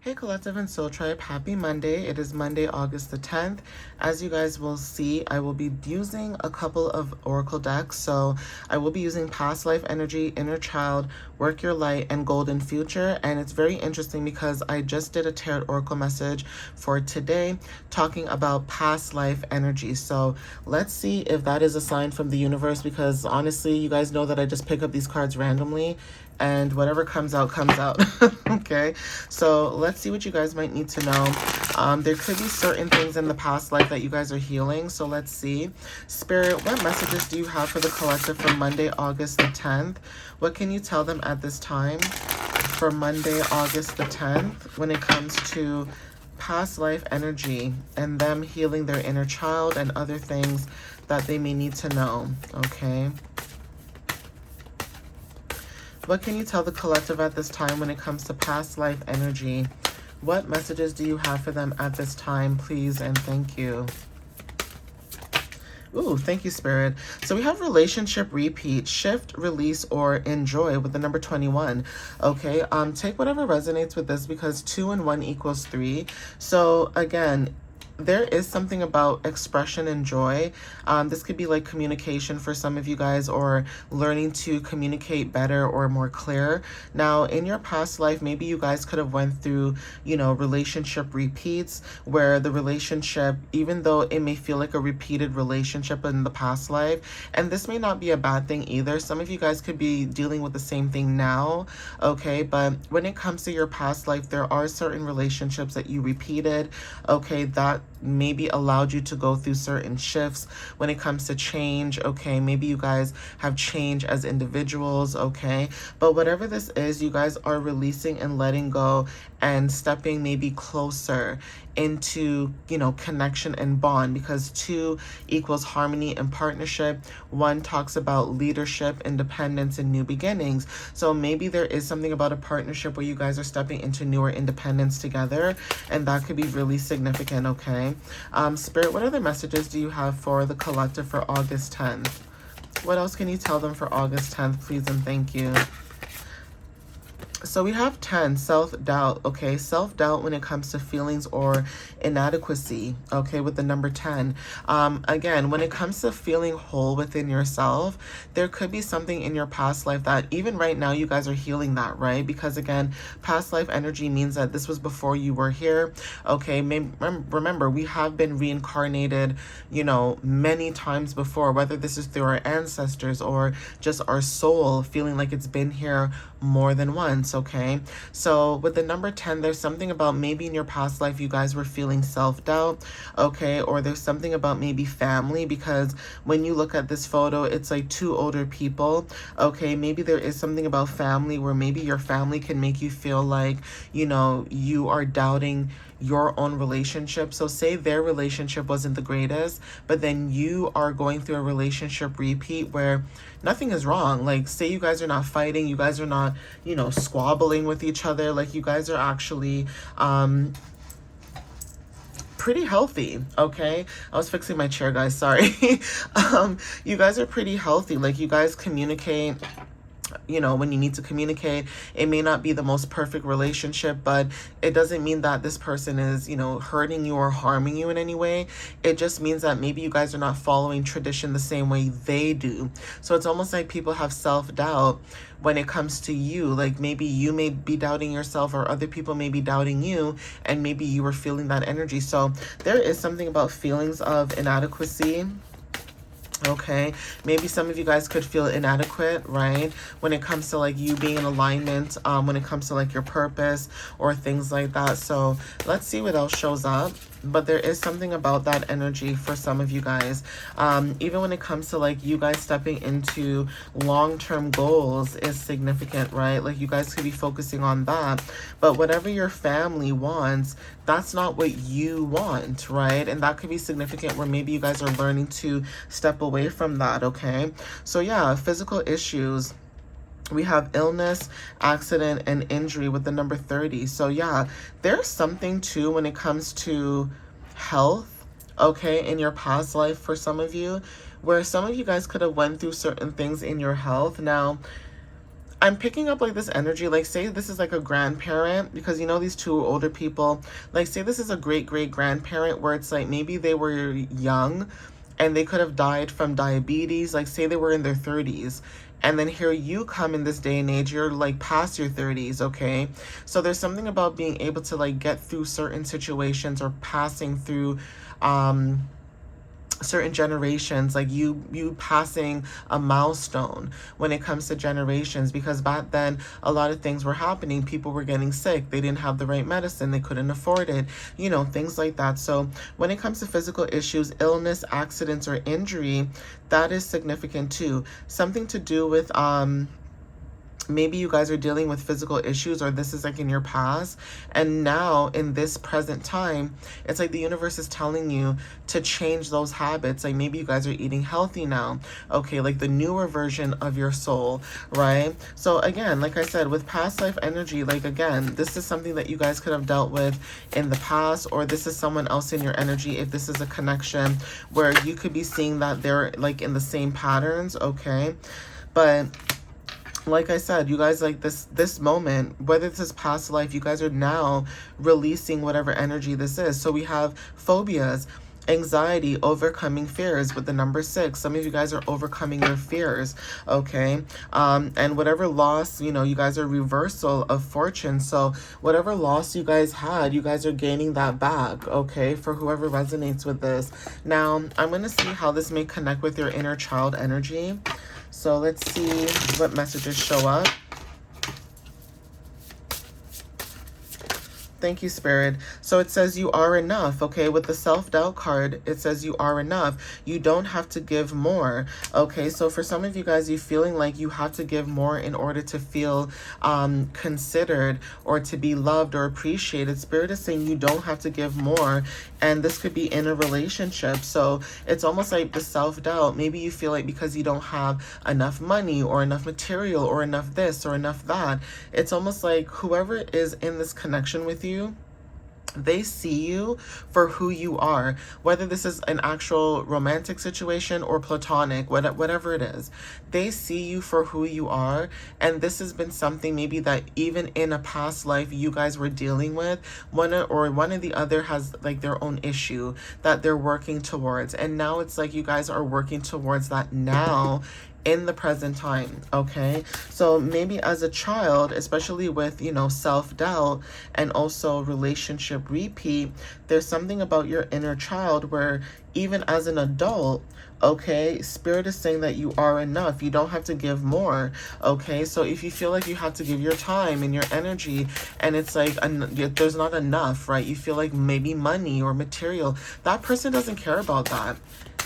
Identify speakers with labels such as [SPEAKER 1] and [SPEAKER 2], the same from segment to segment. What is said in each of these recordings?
[SPEAKER 1] Hey Collective and Soul Tribe, happy Monday. It is Monday, August the 10th. As you guys will see, I will be using a couple of Oracle decks. So I will be using Past Life Energy, Inner Child, Work Your Light, and Golden Future. And it's very interesting because I just did a Tarot Oracle message for today talking about Past Life Energy. So let's see if that is a sign from the universe, because honestly, you guys know that I just pick up these cards randomly and whatever comes out, comes out. Okay, so let's see what you guys might need to know. There could be certain things in the past life that you guys are healing. So let's see. Spirit, what messages do you have for the collective for Monday, August the 10th? What can you tell them at this time for Monday, August the 10th, when it comes to past life energy and them healing their inner child and other things that they may need to know? Okay. What can you tell the collective at this time when it comes to past life energy? What messages do you have for them at this time, please, and thank you. Ooh, thank you, Spirit. So we have relationship repeat, shift, release, or enjoy with the number 21. Okay, take whatever resonates with this, because 2 and 1 equals 3. So again, there is something about expression and joy. This could be like communication for some of you guys, or learning to communicate better or more clear. Now, in your past life, maybe you guys could have went through, relationship repeats, where the relationship, even though it may feel like a repeated relationship in the past life, and this may not be a bad thing either. Some of you guys could be dealing with the same thing now, okay? But when it comes to your past life, there are certain relationships that you repeated, okay, that maybe allowed you to go through certain shifts when it comes to change, okay? Maybe you guys have changed as individuals, okay? But whatever this is, you guys are releasing and letting go and stepping maybe closer into, connection and bond, because 2 equals harmony and partnership. 1 talks about leadership, independence, and new beginnings. So maybe there is something about a partnership where you guys are stepping into newer independence together, and that could be really significant, okay? Spirit, what other messages do you have for the collective for August 10th? What else can you tell them for August 10th, please, and thank you? So we have 10, self-doubt, okay? Self-doubt when it comes to feelings or inadequacy, okay, with the number 10. Again, when it comes to feeling whole within yourself, there could be something in your past life that even right now you guys are healing that, right? Because again, past life energy means that this was before you were here, okay? Remember, we have been reincarnated, many times before, whether this is through our ancestors or just our soul feeling like it's been here more than once, okay? So with the number 10, there's something about maybe in your past life you guys were feeling self-doubt, okay? Or there's something about maybe family, because when you look at this photo, it's like 2 older people, okay? Maybe there is something about family where maybe your family can make you feel like, you are doubting your own relationship. So say their relationship wasn't the greatest, but then you are going through a relationship repeat where nothing is wrong. Like, say you guys are not fighting, you guys are not, squabbling with each other. Like, you guys are actually, pretty healthy, okay? I was fixing my chair, guys, sorry. You guys are pretty healthy. Like, you guys communicate, when you need to communicate. It may not be the most perfect relationship, but it doesn't mean that this person is, hurting you or harming you in any way. It just means that maybe you guys are not following tradition the same way they do. So it's almost like people have self-doubt when it comes to you. Like, maybe you may be doubting yourself, or other people may be doubting you, and maybe you were feeling that energy. So there is something about feelings of inadequacy. Okay, maybe some of you guys could feel inadequate, right? When it comes to like you being in alignment, when it comes to like your purpose or things like that. So let's see what else shows up. But there is something about that energy for some of you guys. Even when it comes to like you guys stepping into long-term goals is significant, right? Like, you guys could be focusing on that. But whatever your family wants, that's not what you want, right? And that could be significant where maybe you guys are learning to step away from that, okay? So yeah, physical issues. We have illness, accident, and injury with the number 30. So yeah, there's something too when it comes to health, okay, in your past life for some of you, where some of you guys could have went through certain things in your health. Now, I'm picking up like this energy, like say this is like a grandparent, because you know these two older people, like say this is a great grandparent where it's like maybe they were young and they could have died from diabetes, like say they were in their 30s. And then here you come in this day and age, you're like past your 30s, okay? So there's something about being able to like get through certain situations or passing through certain generations, like you passing a milestone when it comes to generations, because back then a lot of things were happening. People were getting sick, they didn't have the right medicine, they couldn't afford it, you know, things like that. So when it comes to physical issues, illness, accidents, or injury, that is significant too. Something to do with maybe you guys are dealing with physical issues, or this is like in your past, and now in this present time it's like the universe is telling you to change those habits. Like maybe you guys are eating healthy now, okay, like the newer version of your soul, right? So again, like I said, with past life energy, like again, this is something that you guys could have dealt with in the past, or this is someone else in your energy if this is a connection where you could be seeing that they're like in the same patterns, okay? But like I said, you guys, like this moment, whether this is past life, you guys are now releasing whatever energy this is. So we have phobias, anxiety, overcoming fears with the number 6. Some of you guys are overcoming your fears, okay? And whatever loss, you know, you guys are reversal of fortune. So whatever loss you guys had, you guys are gaining that back, okay? For whoever resonates with this. Now, I'm going to see how this may connect with your inner child energy. So let's see what messages show up. Thank you, Spirit. So it says you are enough, okay? With the self-doubt card, it says you are enough. You don't have to give more, okay? So for some of you guys, you're feeling like you have to give more in order to feel considered or to be loved or appreciated. Spirit is saying you don't have to give more, and this could be in a relationship. So it's almost like the self-doubt. Maybe you feel like because you don't have enough money or enough material or enough this or enough that, it's almost like whoever is in this connection with you, they see you for who you are, whether this is an actual romantic situation or platonic, whatever it is. They see you for who you are, and this has been something maybe that even in a past life you guys were dealing with. One or the other has like their own issue that they're working towards, and now it's like you guys are working towards that now in the present time, okay? So maybe as a child, especially with, you know, self-doubt and also relationship repeat, there's something about your inner child where even as an adult, okay, Spirit is saying that you are enough. You don't have to give more, okay? So if you feel like you have to give your time and your energy and it's like there's not enough, right? You feel like maybe money or material, that person doesn't care about that.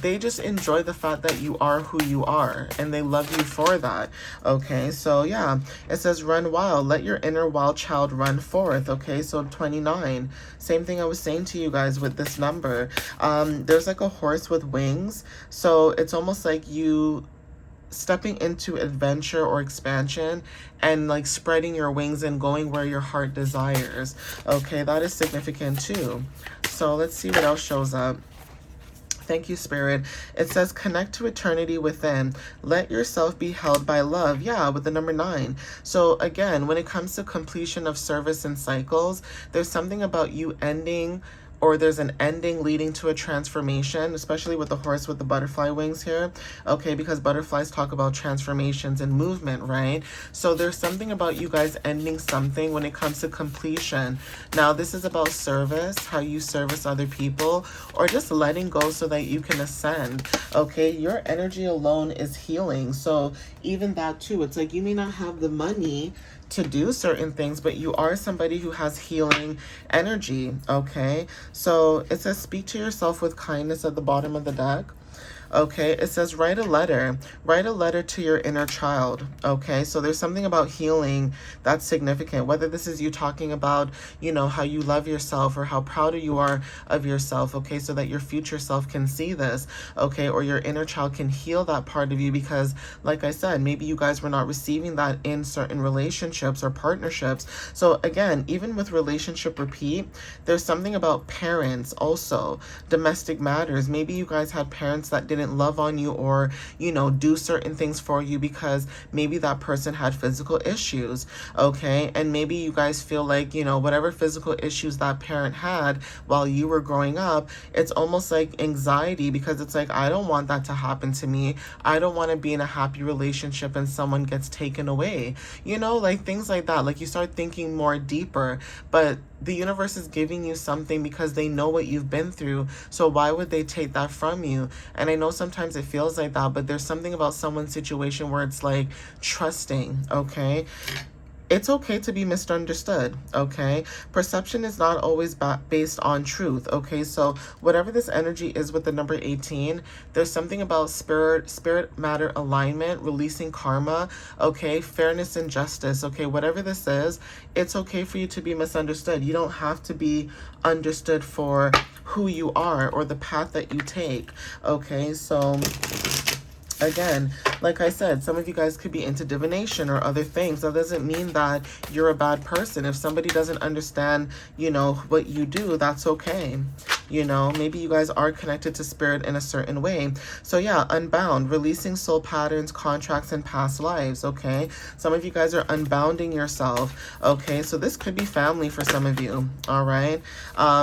[SPEAKER 1] They just enjoy the fact that you are who you are, and they love you for that, okay? So yeah, it says run wild, let your inner wild child run forth, okay? So 29, same thing I was saying to you guys with this number. There's like a horse with wings, so it's almost like you stepping into adventure or expansion and like spreading your wings and going where your heart desires, okay? That is significant too. So let's see what else shows up. Thank you, Spirit. It says connect to eternity within. Let yourself be held by love. Yeah, with the number 9. So again, when it comes to completion of service and cycles, there's something about you ending, or there's an ending leading to a transformation, especially with the horse with the butterfly wings here, okay, because butterflies talk about transformations and movement, right? So there's something about you guys ending something when it comes to completion. Now, this is about service, how you service other people, or just letting go so that you can ascend, okay? Your energy alone is healing, so even that too, it's like you may not have the money to do certain things, but you are somebody who has healing energy, okay? So it says speak to yourself with kindness at the bottom of the deck. Okay, it says write a letter to your inner child, okay? So there's something about healing that's significant, whether this is you talking about, you know, how you love yourself or how proud you are of yourself, okay, so that your future self can see this, okay, or your inner child can heal that part of you, because like I said, maybe you guys were not receiving that in certain relationships or partnerships. So again, even with relationship repeat, there's something about parents also, domestic matters. Maybe you guys had parents that didn't didn't love on you or, do certain things for you because maybe that person had physical issues, okay? And maybe you guys feel like, whatever physical issues that parent had while you were growing up, it's almost like anxiety because it's like, I don't want that to happen to me. I don't want to be in a happy relationship and someone gets taken away, like things like that. Like you start thinking more deeper, but the universe is giving you something because they know what you've been through. So why would they take that from you? And I know sometimes it feels like that, but there's something about someone's situation where it's like trusting, okay? It's okay to be misunderstood, okay? Perception is not always based on truth, okay? So whatever this energy is with the number 18, there's something about spirit matter alignment, releasing karma, okay? Fairness and justice, okay? Whatever this is, it's okay for you to be misunderstood. You don't have to be understood for who you are or the path that you take, okay? So again, like I said, some of you guys could be into divination or other things. That doesn't mean that you're a bad person. If somebody doesn't understand, what you do, that's okay. Maybe you guys are connected to spirit in a certain way. So yeah, unbound, releasing soul patterns, contracts, and past lives, okay? Some of you guys are unbounding yourself, okay? So this could be family for some of you, all right?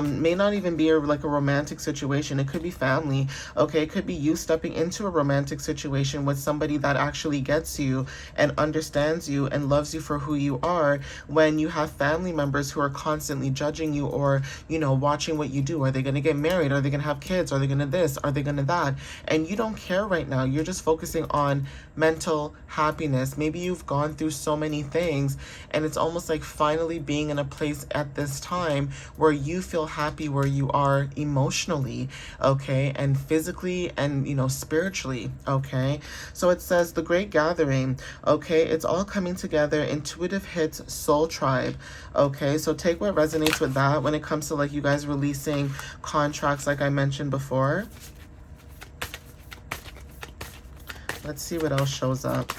[SPEAKER 1] May not even be like a romantic situation. It could be family, okay? It could be you stepping into a romantic situation with somebody that actually gets you and understands you and loves you for who you are, when you have family members who are constantly judging you or, watching what you do. Are they going to get married? Are they going to have kids? Are they going to this? Are they going to that? And you don't care right now. You're just focusing on mental happiness. Maybe you've gone through so many things and it's almost like finally being in a place at this time where you feel happy where you are emotionally, okay, and physically and, spiritually, okay? So it says the Great Gathering, okay? It's all coming together. Intuitive hits, soul tribe, okay? So take what resonates with that when it comes to like you guys releasing contracts like I mentioned before. Let's see what else shows up.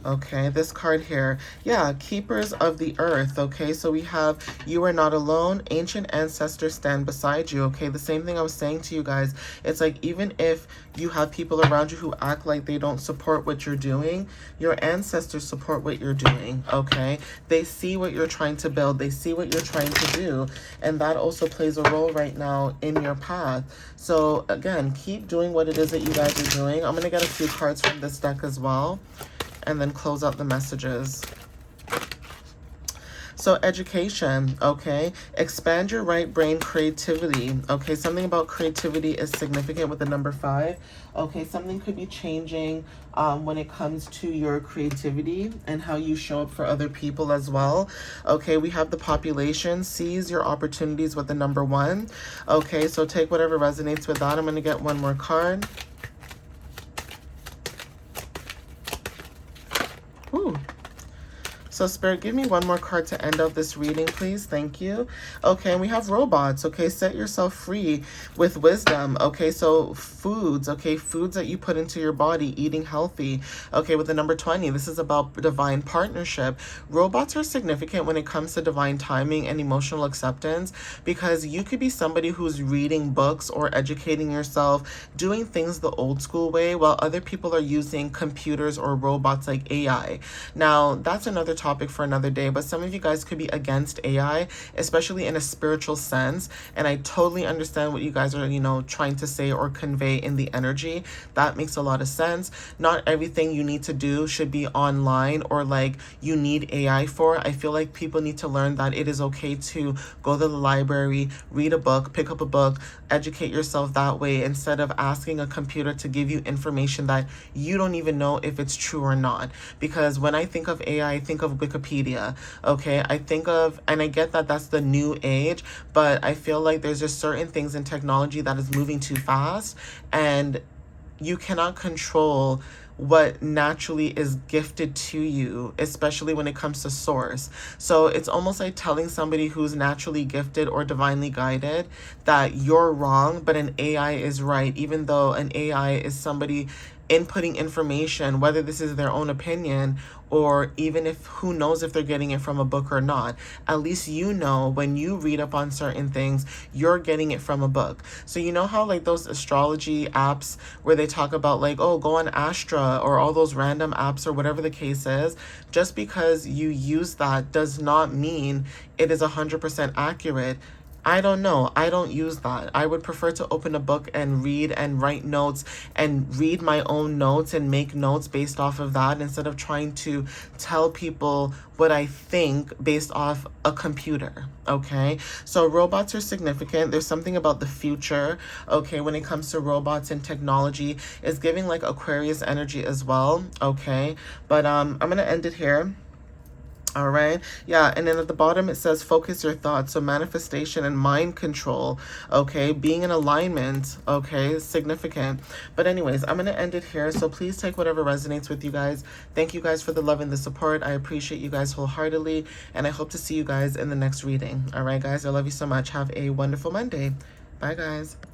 [SPEAKER 1] Okay, this card here. Yeah, keepers of the earth. Okay, so we have you are not alone. Ancient ancestors stand beside you. Okay, the same thing I was saying to you guys. It's like even if you have people around you who act like they don't support what you're doing, your ancestors support what you're doing. Okay, they see what you're trying to build. They see what you're trying to do. And that also plays a role right now in your path. So again, keep doing what it is that you guys are doing. I'm going to get a few cards from this deck as well, and then close out the messages. So education, okay? Expand your right brain creativity, okay? Something about creativity is significant with the number 5. Okay, something could be changing when it comes to your creativity and how you show up for other people as well. Okay, we have the population. Seize your opportunities with the number 1. Okay, so take whatever resonates with that. I'm going to get one more card. Ooh. So Spirit, give me one more card to end out this reading, please. Thank you. Okay, and we have robots. Okay, set yourself free with wisdom. Okay, so foods. Okay, foods that you put into your body, eating healthy. Okay, with the number 20, this is about divine partnership. Robots are significant when it comes to divine timing and emotional acceptance, because you could be somebody who's reading books or educating yourself, doing things the old school way, while other people are using computers or robots like AI. Now, that's another topic for another day, but some of you guys could be against AI, especially in a spiritual sense, and I totally understand what you guys are, trying to say or convey in the energy. That makes a lot of sense. Not everything you need to do should be online or like you need AI for. I feel like people need to learn that it is okay to go to the library, read a book, pick up a book, educate yourself that way, instead of asking a computer to give you information that you don't even know if it's true or not. Because when I think of AI, I think of Wikipedia, okay? I think of, and I get that that's the new age, but I feel like there's just certain things in technology that is moving too fast, and you cannot control what naturally is gifted to you, especially when it comes to source. So it's almost like telling somebody who's naturally gifted or divinely guided that you're wrong, but an AI is right, even though an AI is somebody inputting information, whether this is their own opinion or even if who knows if they're getting it from a book or not. At least you know when you read up on certain things, you're getting it from a book. So you know how like those astrology apps where they talk about like, oh, go on Astra or all those random apps or whatever the case is, just because you use that does not mean it is 100% accurate. I don't know. I don't use that. I would prefer to open a book and read and write notes and read my own notes and make notes based off of that instead of trying to tell people what I think based off a computer. Okay. So robots are significant. There's something about the future. Okay. When it comes to robots and technology, it's giving like Aquarius energy as well. Okay. But I'm going to end it here. All right. Yeah. And then at the bottom, it says focus your thoughts. So manifestation and mind control. Okay. Being in alignment. Okay. Significant. But anyways, I'm going to end it here. So please take whatever resonates with you guys. Thank you guys for the love and the support. I appreciate you guys wholeheartedly. And I hope to see you guys in the next reading. All right, guys. I love you so much. Have a wonderful Monday. Bye, guys.